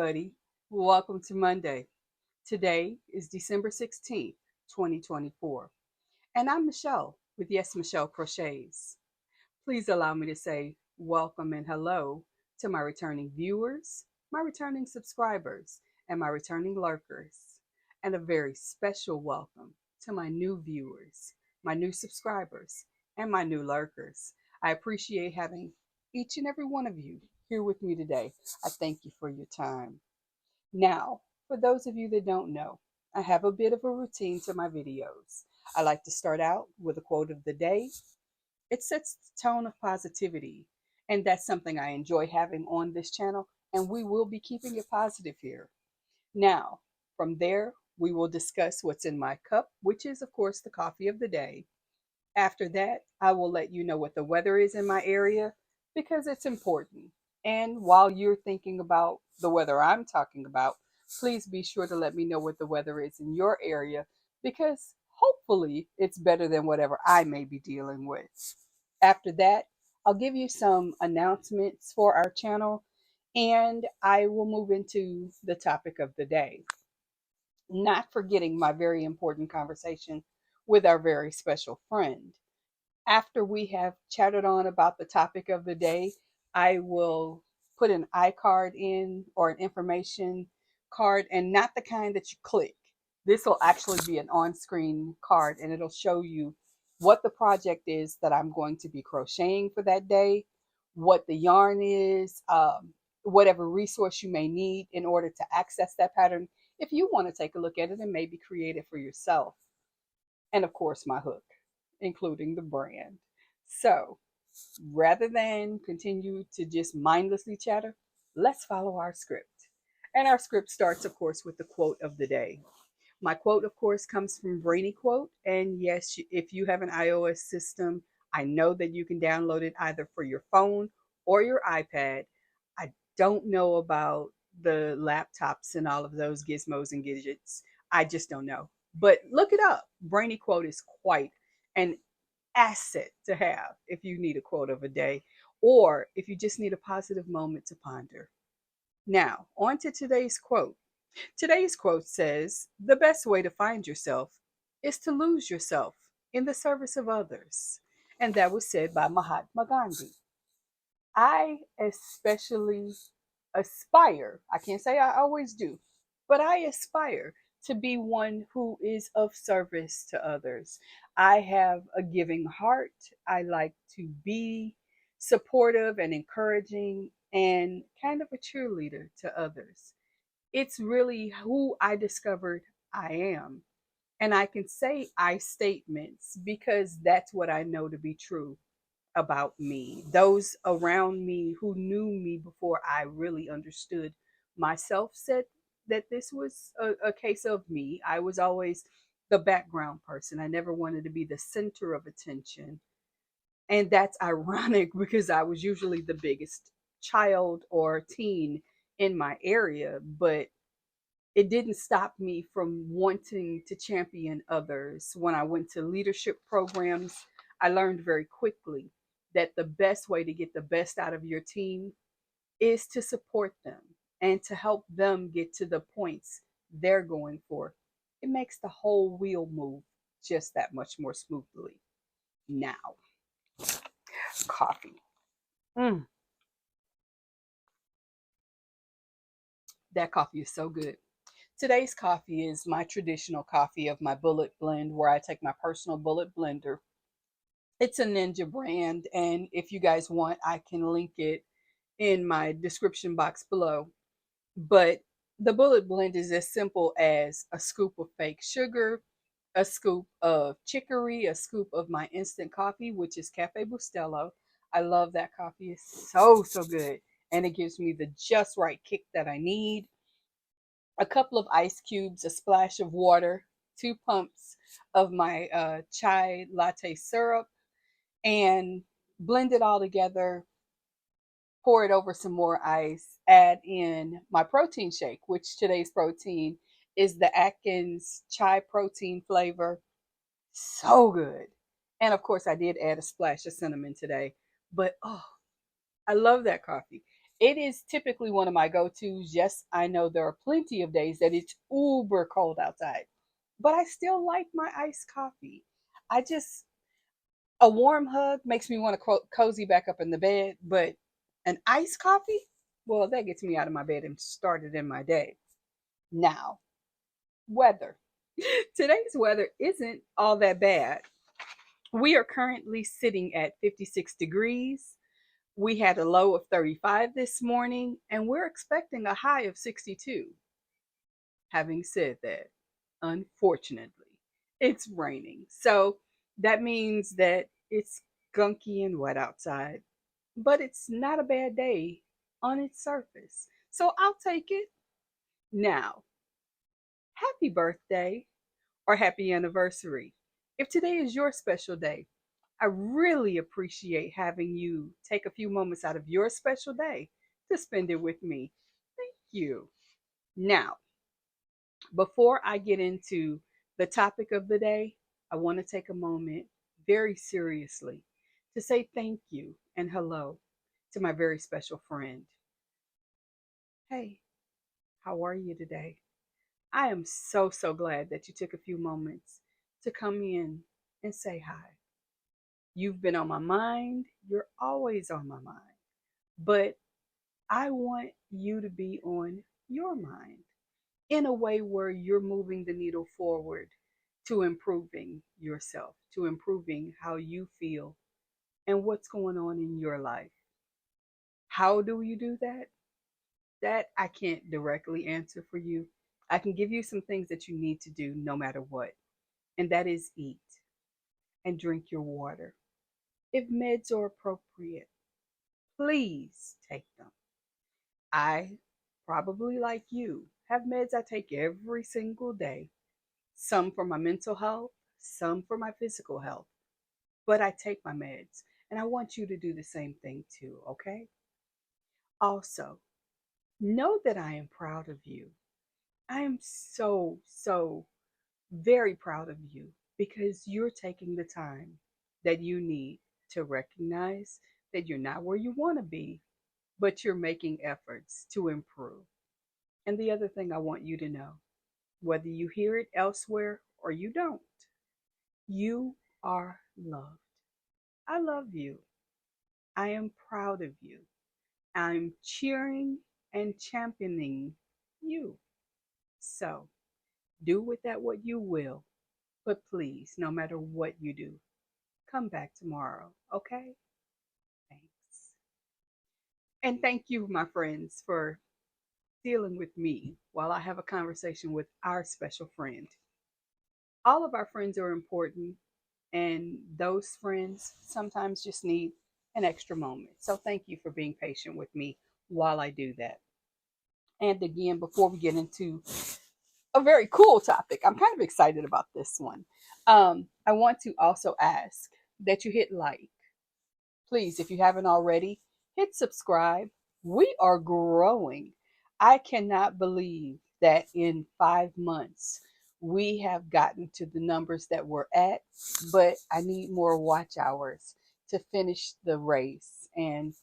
everybody. Welcome to Monday. Today is December 16th, 2024. And I'm Michelle with YesMichelle Crochets. Please allow me to say welcome and hello to my returning viewers, my returning subscribers, and my returning lurkers. And a very special welcome to my new viewers, my new subscribers, and my new lurkers. I appreciate having each and every one of you here with me today. I thank you for your time. Now, for those of you that don't know, I have a bit of a routine to my videos. I like to start out with a quote of the day. It sets the tone of positivity, and that's something I enjoy having on this channel, and we will be keeping it positive here. Now, from there, we will discuss what's in my cup, which is, of course, the coffee of the day. After that, I will let you know what the weather is in my area because it's important. And while you're thinking about the weather I'm talking about, please be sure to let me know what the weather is in your area because hopefully it's better than whatever I may be dealing with. After that, I'll give you some announcements for our channel and I will move into the topic of the day. Not forgetting my very important conversation with our very special friend. After we have chatted on about the topic of the day, I will put an iCard in or an information card, and not the kind that you click. This will actually be an on screen card, and it'll show you what the project is that I'm going to be crocheting for that day, what the yarn is, whatever resource you may need in order to access that pattern if you want to take a look at it and maybe create it for yourself. And of course, my hook, including the brand. So rather than continue to just mindlessly chatter, let's follow our script. And our script starts, of course, with the quote of the day. My quote, of course, comes from Brainy Quote. And yes, if you have an iOS system, I know that you can download it either for your phone or your iPad. I don't know about the laptops and all of those gizmos and gadgets. I just don't know. But look it up. Brainy Quote is quite an asset to have if you need a quote of a day or if you just need a positive moment to ponder. Now, on to today's quote. Today's quote says, "The best way to find yourself is to lose yourself in the service of others." And that was said by Mahatma Gandhi. I especially aspire, I can't say I always do, but I aspire to be one who is of service to others. I have a giving heart. I like to be supportive and encouraging and kind of a cheerleader to others. It's really who I discovered I am. And I can say I statements because that's what I know to be true about me. Those around me who knew me before I really understood myself said that this was a case of me. I was always the background person. I never wanted to be the center of attention. And that's ironic because I was usually the biggest child or teen in my area, but it didn't stop me from wanting to champion others. When I went to leadership programs, I learned very quickly that the best way to get the best out of your team is to support them and to help them get to the points they're going for. It makes the whole wheel move just that much more smoothly. Now, coffee. Mm, that coffee is so good. Today's coffee is my traditional coffee of my bullet blend, where I take my personal bullet blender. It's a Ninja brand, and if you guys want, I can link it in my description box below. But the bullet blend is as simple as a scoop of fake sugar, a scoop of chicory, a scoop of my instant coffee, which is Cafe Bustelo. I love that coffee. It's so good. And it gives me the just right kick that I need. A couple of ice cubes, a splash of water, 2 pumps of my chai latte syrup, and blend it all together. Pour it over some more ice, add in my protein shake, which today's protein is the Atkins chai protein flavor. So good. And of course, I did add a splash of cinnamon today. But oh, I love that coffee. It is typically one of my go-tos. Yes, I know there are plenty of days that it's uber cold outside, but I still like my iced coffee. I just, a warm hug makes me want to cozy back up in the bed, but an iced coffee, well, that gets me out of my bed and started in my day. Now, weather. Today's weather isn't all that bad. We are currently sitting at 56 degrees. We had a low of 35 this morning, and we're expecting a high of 62. Having said that, unfortunately, it's raining. So that means that it's gunky and wet outside, but it's not a bad day on its surface. So I'll take it. Now, happy birthday or happy anniversary. If today is your special day, I really appreciate having you take a few moments out of your special day to spend it with me. Thank you. Now, before I get into the topic of the day, I want to take a moment very seriously to say thank you and hello to my very special friend. Hey, how are you today? I am so glad that you took a few moments to come in and say hi. You've been on my mind. You're always on my mind. But I want you to be on your mind in a way where you're moving the needle forward to improving yourself, to improving how you feel and what's going on in your life. How do you do that? That I can't directly answer for you. I can give you some things that you need to do no matter what, and that is eat and drink your water. If meds are appropriate, please take them. I probably, like you, have meds I take every single day, some for my mental health, some for my physical health, but I take my meds. And I want you to do the same thing too, okay? Also, know that I am proud of you. I am so very proud of you because you're taking the time that you need to recognize that you're not where you want to be, but you're making efforts to improve. And the other thing I want you to know, whether you hear it elsewhere or you don't, you are loved. I love you. I am proud of you. I'm cheering and championing you. So do with that what you will. But please, no matter what you do, come back tomorrow, okay? Thanks. And thank you, my friends, for dealing with me while I have a conversation with our special friend. All of our friends are important, and those friends sometimes just need an extra moment. So thank you for being patient with me while I do that. And again, before we get into a very cool topic, I'm kind of excited about this one. I want to also ask that you hit like. Please, if you haven't already, hit subscribe. We are growing. I cannot believe that in 5 months we have gotten to the numbers that we're at, but I need more watch hours to finish the race. And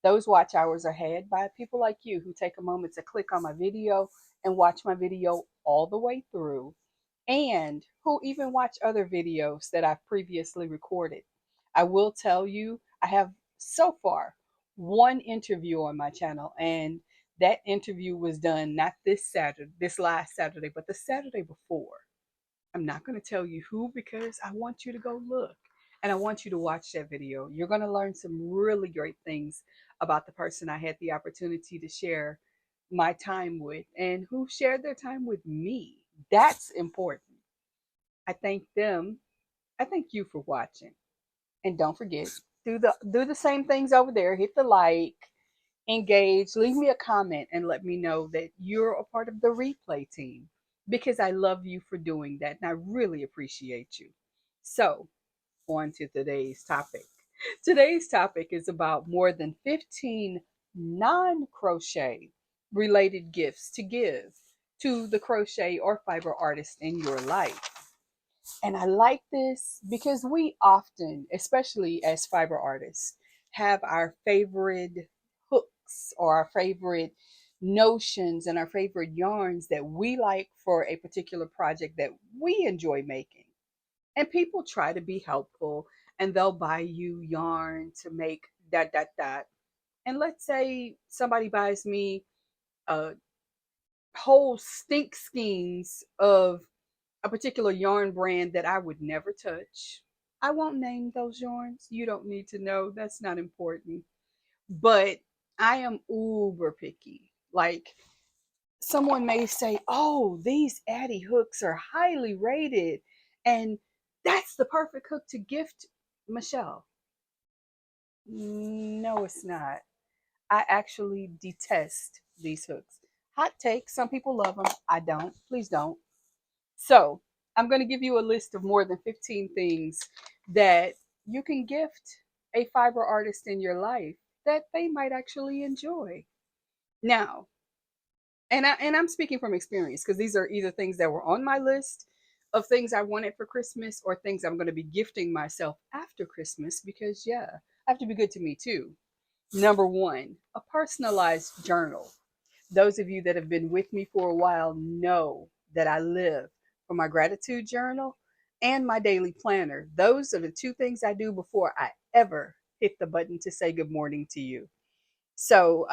those watch hours are had by people like you who take a moment to click on my video and watch my video all the way through, and who even watch other videos that I've previously recorded. I will tell you, I have so far one interview on my channel, and that interview was done not this Saturday, this last Saturday, but the Saturday before. I'm not going to tell you who because I want you to go look and I want you to watch that video. You're going to learn some really great things about the person I had the opportunity to share my time with and who shared their time with me. That's important. I thank them. I thank you for watching. And don't forget, do the same things over there. Hit the like, engage, leave me a comment, and let me know that you're a part of the replay team because I love you for doing that and I really appreciate you. So, on to today's topic. Today's topic is about more than 15 non crochet related gifts to give to the crochet or fiber artist in your life. And I like this because we often, especially as fiber artists, have our favorite hooks hooks or our favorite notions and our favorite yarns that we like for a particular project that we enjoy making. And people try to be helpful and they'll buy you yarn to make dot dot dot. And let's say somebody buys me a whole stink skeins of a particular yarn brand that I would never touch. I won't name those yarns. You don't need to know. That's not important. But I am uber picky. Like someone may say, "Oh, these Addy hooks are highly rated, and that's the perfect hook to gift Michelle." No, it's not. I actually detest these hooks. Hot take, some people love them. I don't. Please don't. So, I'm going to give you a list of more than 15 things that you can gift a fiber artist in your life that they might actually enjoy. Now, I'm speaking from experience because these are either things that were on my list of things I wanted for Christmas or things I'm going to be gifting myself after Christmas because yeah, I have to be good to me too. Number 1, a personalized journal. Those of you that have been with me for a while know that I live for my gratitude journal and my daily planner. Those are the two things I do before I ever hit the button to say good morning to you. So,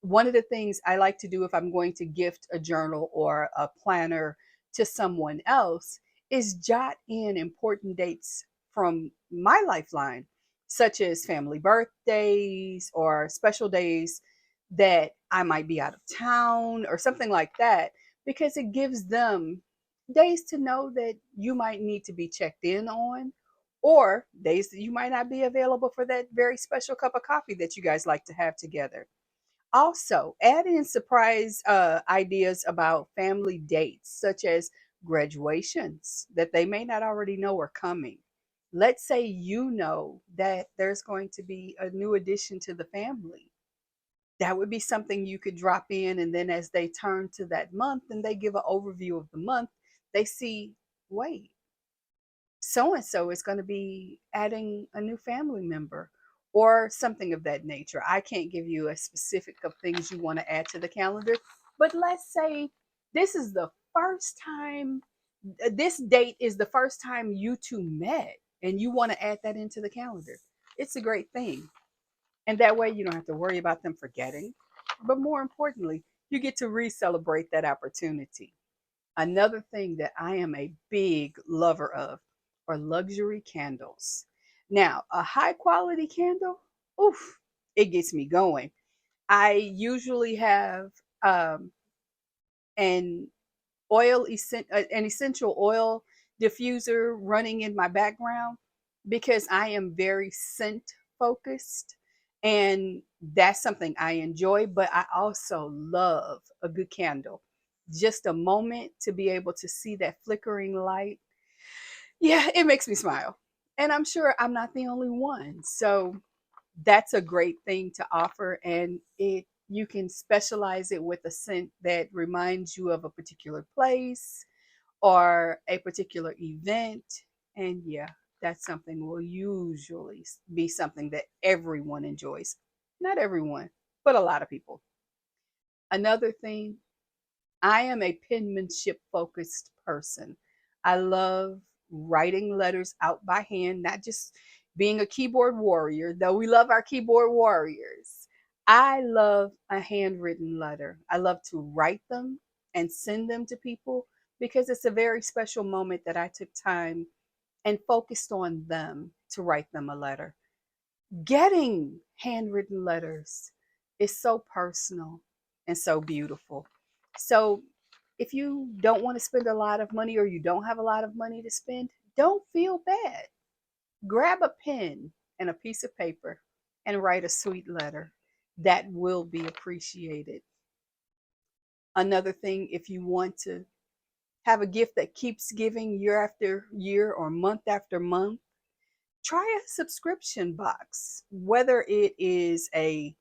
one of the things I like to do if I'm going to gift a journal or a planner to someone else is jot in important dates from my lifeline, such as family birthdays or special days that I might be out of town or something like that, because it gives them days to know that you might need to be checked in on or days that you might not be available for that very special cup of coffee that you guys like to have together. Also, add in surprise ideas about family dates, such as graduations that they may not already know are coming. Let's say you know that there's going to be a new addition to the family. That would be something you could drop in, and then as they turn to that month and they give an overview of the month, they see, wait, so and so is going to be adding a new family member or something of that nature. I can't give you a specific of things you want to add to the calendar, but let's say this is the first time, this date is the first time you two met and you want to add that into the calendar. It's a great thing. And that way you don't have to worry about them forgetting. But more importantly, you get to re celebrate that opportunity. Another thing that I am a big lover of are luxury candles. Now, a high quality candle, oof, it gets me going. I usually have um, an an essential oil diffuser running in my background because I am very scent focused and that's something I enjoy, but I also love a good candle. Just a moment to be able to see that flickering light. Yeah, it makes me smile. And I'm sure I'm not the only one. So that's a great thing to offer, and it you can specialize it with a scent that reminds you of a particular place or a particular event. And yeah, that's something will usually be something that everyone enjoys. Not everyone, but a lot of people. Another thing, I am a penmanship focused person. I love writing letters out by hand, not just being a keyboard warrior, though we love our keyboard warriors. I love a handwritten letter. I love to write them and send them to people because it's a very special moment that I took time and focused on them to write them a letter. Getting handwritten letters is so personal and so beautiful. So, if you don't want to spend a lot of money or you don't have a lot of money to spend, don't feel bad. Grab a pen and a piece of paper and write a sweet letter that will be appreciated. Another thing, if you want to have a gift that keeps giving year after year or month after month, try a subscription box, whether it is a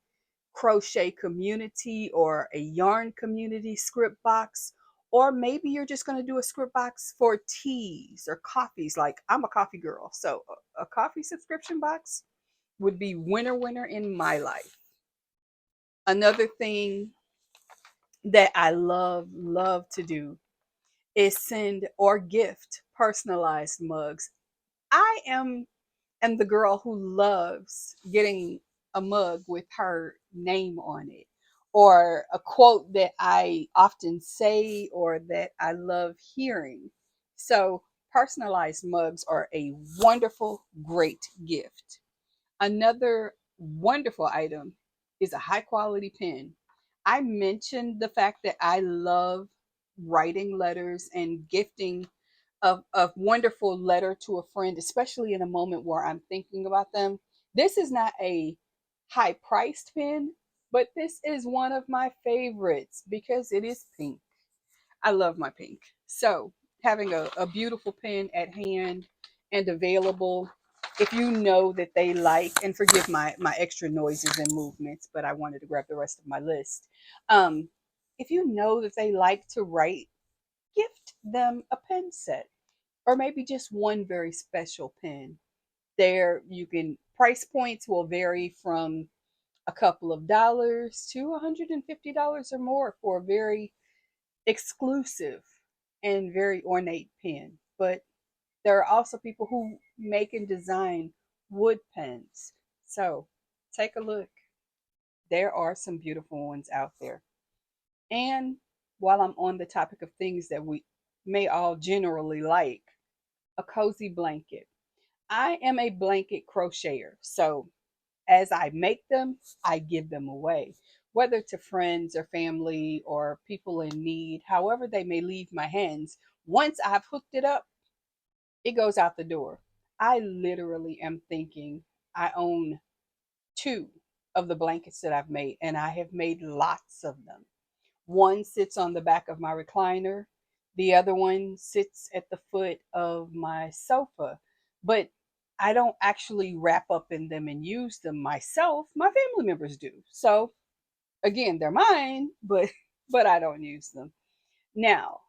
crochet community or a yarn community script box, or maybe you're just going to do a script box for teas or coffees. Like I'm a coffee girl, so a coffee subscription box would be winner in my life. Another thing that I love to do is send or gift personalized mugs. I am the girl who loves getting a mug with her name on it, or a quote that I often say or that I love hearing. So personalized mugs are a wonderful, great gift. Another wonderful item is a high quality pen. I mentioned the fact that I love writing letters and gifting a wonderful letter to a friend, especially in a moment where I'm thinking about them. This is not a high priced pen, but this is one of my favorites because it is pink. I love my pink. So having a beautiful pen at hand and available, if you know that they like, and forgive my extra noises and movements, but I wanted to grab the rest of my list. Um, if you know that they like to write, gift them a pen set or maybe just one very special pen. There you can price points will vary from a couple of dollars to $150 or more for a very exclusive and very ornate pen. But there are also people who make and design wood pens. So take a look. There are some beautiful ones out there. And while I'm on the topic of things that we may all generally like, a cozy blanket. I am a blanket crocheter. So as I make them, I give them away, whether to friends or family or people in need, however they may leave my hands. Once I've hooked it up, it goes out the door. I literally am thinking I own two of the blankets that I've made, and I have made lots of them. One sits on the back of my recliner. The other one sits at the foot of my sofa. But I don't actually wrap up in them and use them myself. My family members do. So again, they're mine, but but I don't use them. Now,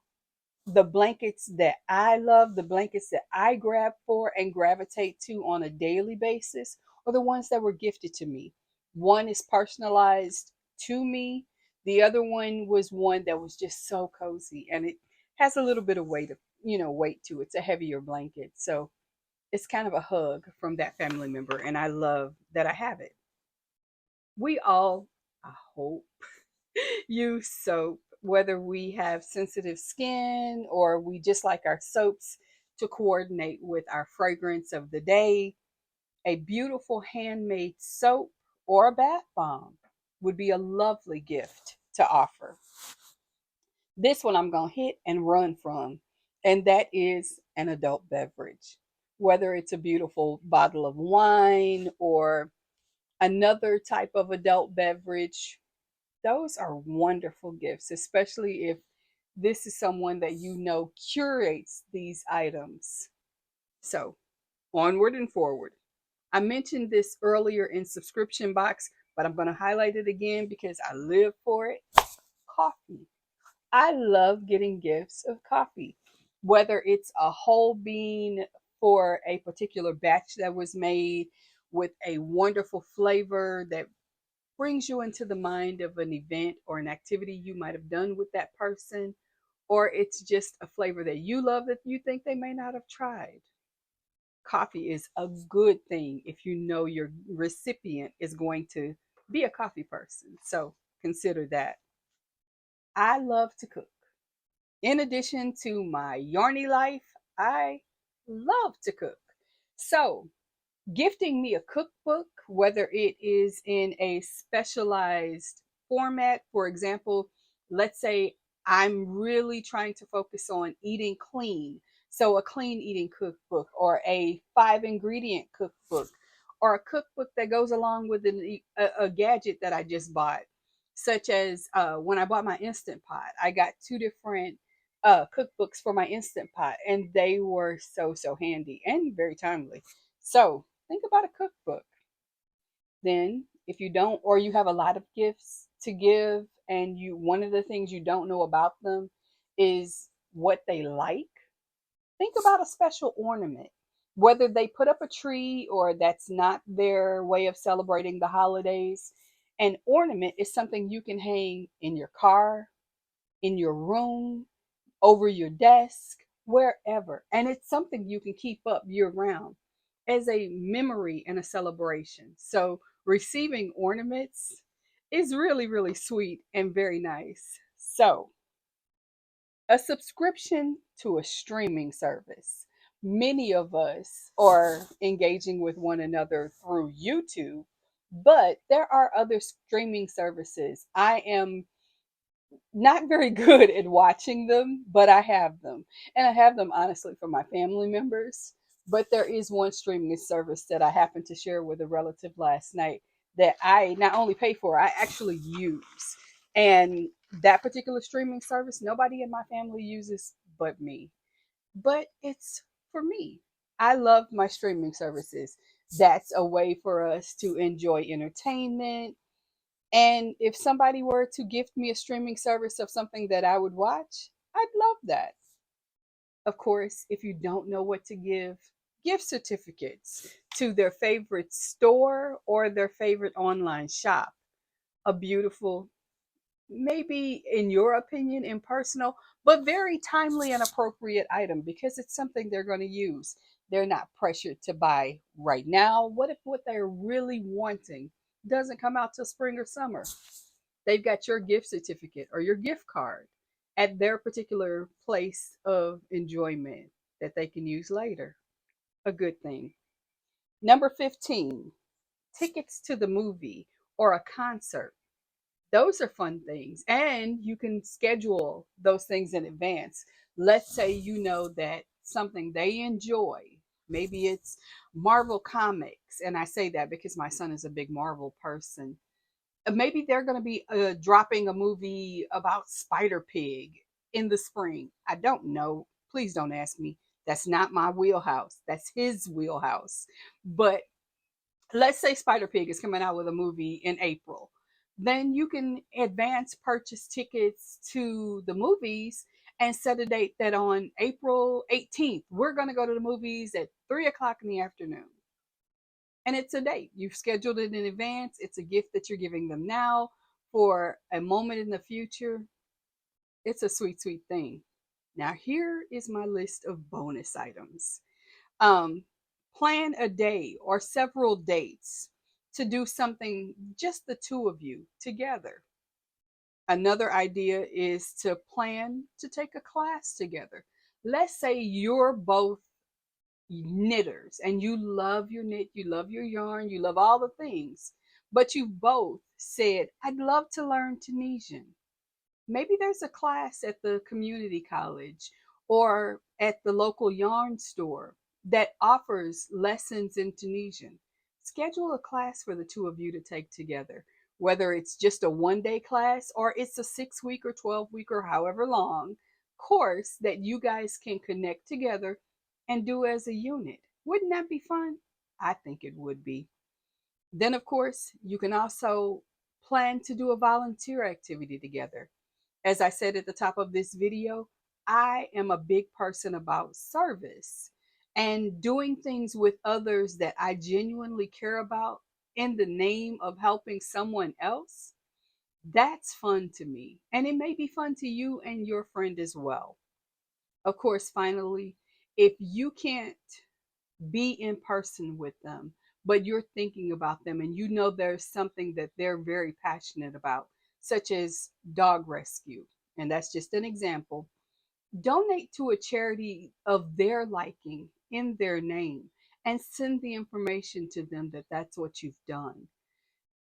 the blankets that I love, the blankets that I grab for and gravitate to on a daily basis are the ones that were gifted to me. One is personalized to me. The other one was one that was just so cozy and it has a little bit of weight to it. It's a heavier blanket. So it's kind of a hug from that family member and I love that I have it. We all, I hope, use soap, whether we have sensitive skin or we just like our soaps to coordinate with our fragrance of the day. A beautiful handmade soap or a bath bomb would be a lovely gift to offer. This one I'm going to hit and run from, and that is an adult beverage. Whether it's a beautiful bottle of wine or another type of adult beverage, those are wonderful gifts, especially if this is someone that you know curates these items. So, onward and forward. I mentioned this earlier in subscription box, but I'm going to highlight it again because I live for it. Coffee. I love getting gifts of coffee, whether it's a whole bean for a particular batch that was made with a wonderful flavor that brings you into the mind of an event or an activity you might have done with that person, or it's just a flavor that you love that you think they may not have tried. Coffee is a good thing if you know your recipient is going to be a coffee person. So consider that. I love to cook. In addition to my yarny life, I love to cook. So gifting me a cookbook, whether it is in a specialized format. For example, let's say I'm really trying to focus on eating clean. So, a clean eating cookbook, or a 5 ingredient cookbook, or a cookbook that goes along with a gadget that I just bought, such as when I bought my Instant Pot. I got two different cookbooks for my Instant Pot, and they were so handy and very timely. So, think about a cookbook. Then, if you don't, or you have a lot of gifts to give, and one of the things you don't know about them is what they like, think about a special ornament. Whether they put up a tree or that's not their way of celebrating the holidays, An ornament is something you can hang in your car, in your room, over your desk, wherever. And it's something you can keep up year round as a memory and a celebration. So receiving ornaments is really, really sweet and very nice. So, a subscription to a streaming service. Many of us are engaging with one another through YouTube, but there are other streaming services. I am not very good at watching them, but I have them. And I have them honestly for my family members. But there is one streaming service that I happened to share with a relative last night that I not only pay for, I actually use. And that particular streaming service, nobody in my family uses but me. But it's for me. I love my streaming services. That's a way for us to enjoy entertainment, and if somebody were to gift me a streaming service of something that I would watch, I'd love that. Of course, if you don't know what to give, gift certificates to their favorite store or their favorite online shop. A beautiful, maybe in your opinion, impersonal, but very timely and appropriate item because it's something they're going to use. They're not pressured to buy right now. What if what they're really wanting doesn't come out till spring or summer? They've got your gift certificate or your gift card at their particular place of enjoyment that they can use later. A good thing. Number 15, tickets to the movie or a concert. Those are fun things. And you can schedule those things in advance. Let's say you know that something they enjoy. Maybe it's Marvel Comics. And I say that because my son is a big Marvel person. Maybe they're going to be dropping a movie about Spider Pig in the spring. I don't know. Please don't ask me. That's not my wheelhouse. That's his wheelhouse. But let's say Spider Pig is coming out with a movie in April. Then you can advance purchase tickets to the movies and set a date that on April 18th, we're going to go to the movies at 3 o'clock in the afternoon. And it's a date. You've scheduled it in advance. It's a gift that you're giving them now for a moment in the future. It's a sweet, sweet thing. Now, here is my list of bonus items. Um, Plan a day or several dates to do something just the two of you together. Another idea is to plan to take a class together. Let's say you're both knitters and you love your knit, you love your yarn, you love all the things, but you both said, I'd love to learn Tunisian. Maybe there's a class at the community college or at the local yarn store that offers lessons in Tunisian. Schedule a class for the two of you to take together, whether it's just a 1 day class or it's a 6 week or 12 week or however long course that you guys can connect together and do as a unit. Wouldn't that be fun? I think it would be. Then, of course, you can also plan to do a volunteer activity together. As I said at the top of this video, I am a big person about service and doing things with others that I genuinely care about in the name of helping someone else. That's fun to me. And it may be fun to you and your friend as well. Of course, finally, if you can't be in person with them, but you're thinking about them and you know there's something that they're very passionate about, such as dog rescue, and that's just an example, donate to a charity of their liking in their name and send the information to them that that's what you've done.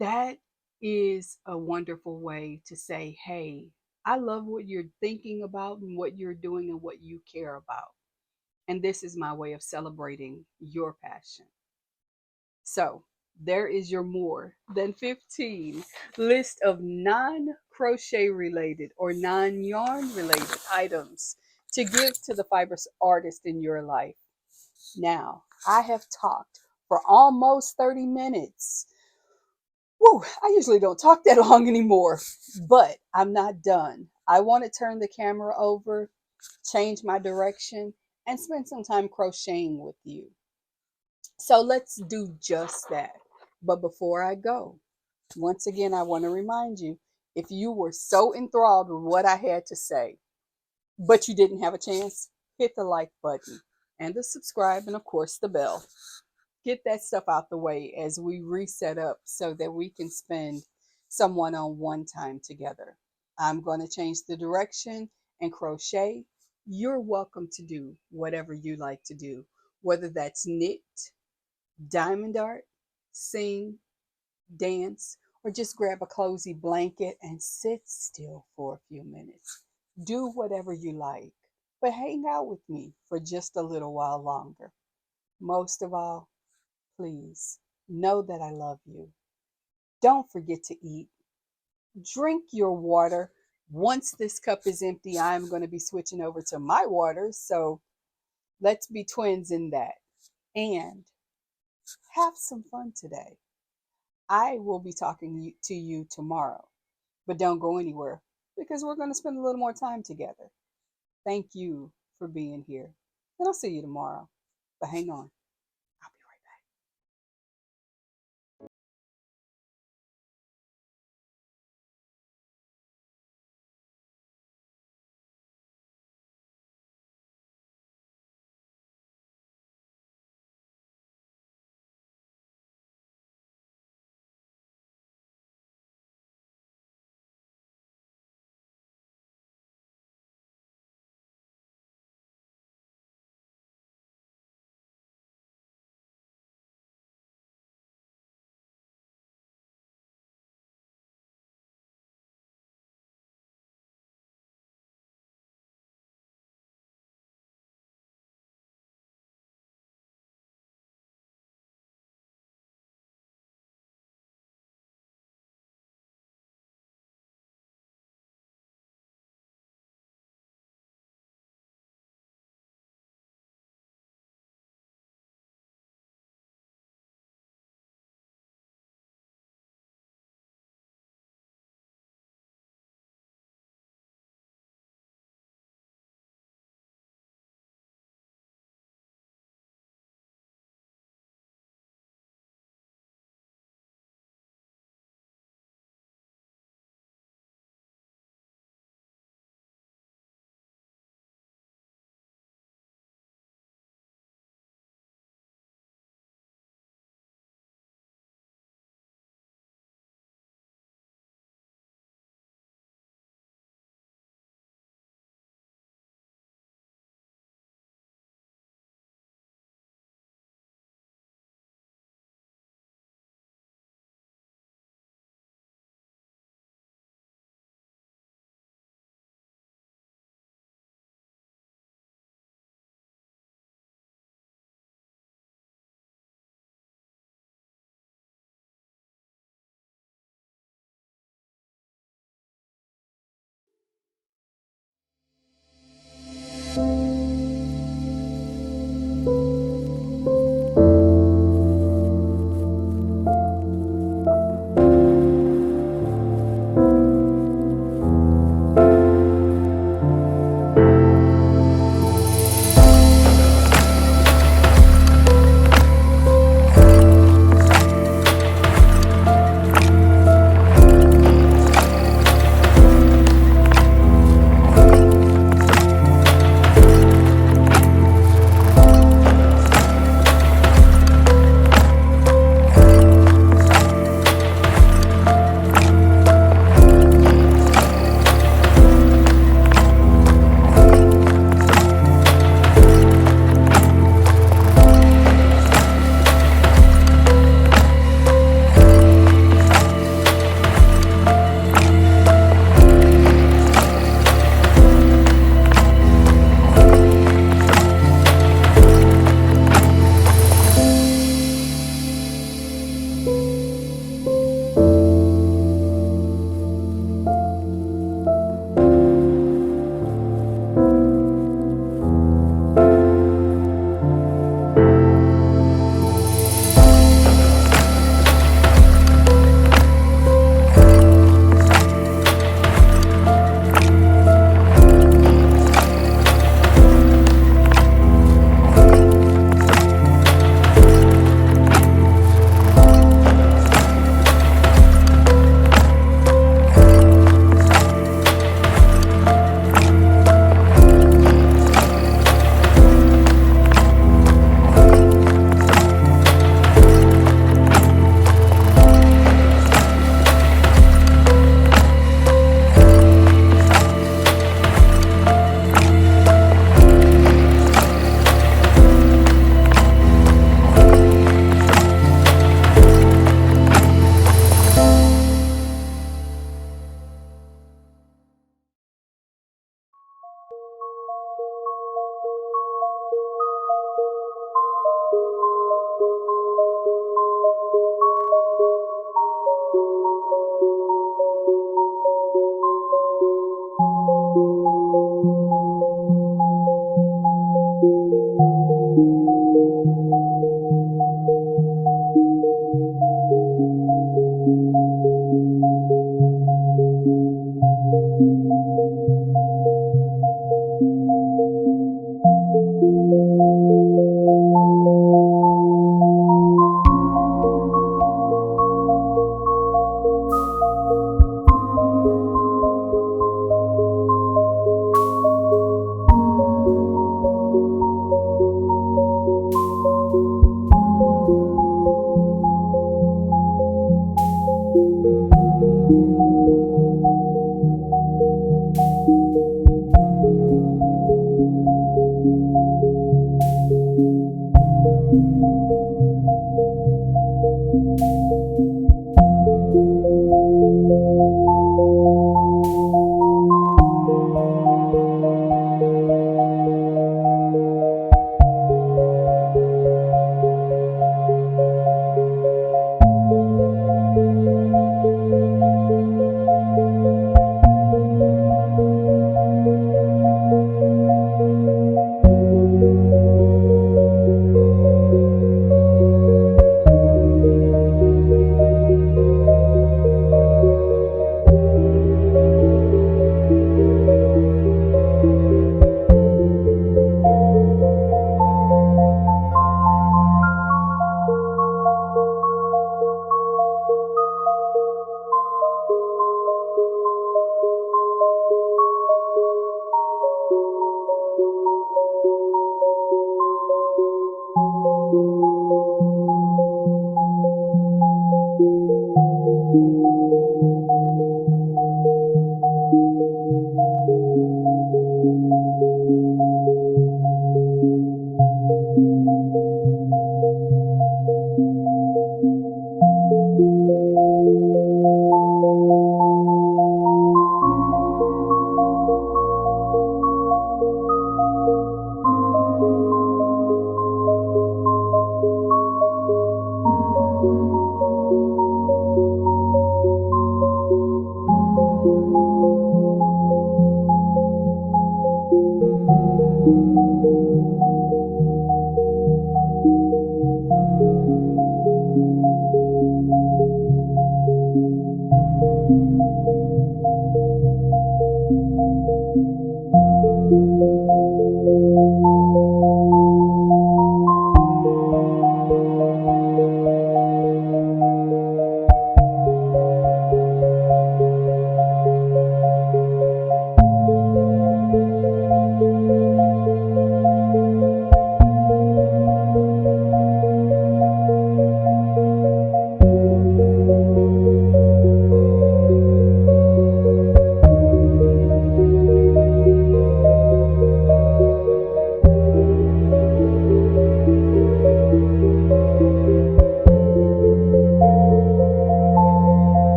That is a wonderful way to say, hey, I love what you're thinking about and what you're doing and what you care about. And this is my way of celebrating your passion. So there is your more than 15 list of non-crochet related or non-yarn related items to give to the fiber artist in your life. Now, I have talked for almost 30 minutes. Woo, I usually don't talk that long anymore, but I'm not done. I want to turn the camera over, change my direction, and spend some time crocheting with you. So let's do just that. But before I go, Once again, I want to remind you, if you were so enthralled with what I had to say, but you didn't have a chance, hit the like button and the subscribe and, of course, the bell. Get that stuff out the way as we reset up so that we can spend some one-on-one time together. I'm going to change the direction and crochet. You're welcome to do whatever you like to do, whether that's knit, diamond art, sing, dance, or just grab a cozy blanket and sit still for a few minutes. Do whatever you like, but hang out with me for just a little while longer. Most of all, please know that I love you. Don't forget to eat. Drink your water. Once this cup is empty, I'm going to be switching over to my water. So let's be twins in that. And have some fun today. I will be talking to you tomorrow, but don't go anywhere because we're going to spend a little more time together. Thank you for being here. And I'll see you tomorrow. But hang on.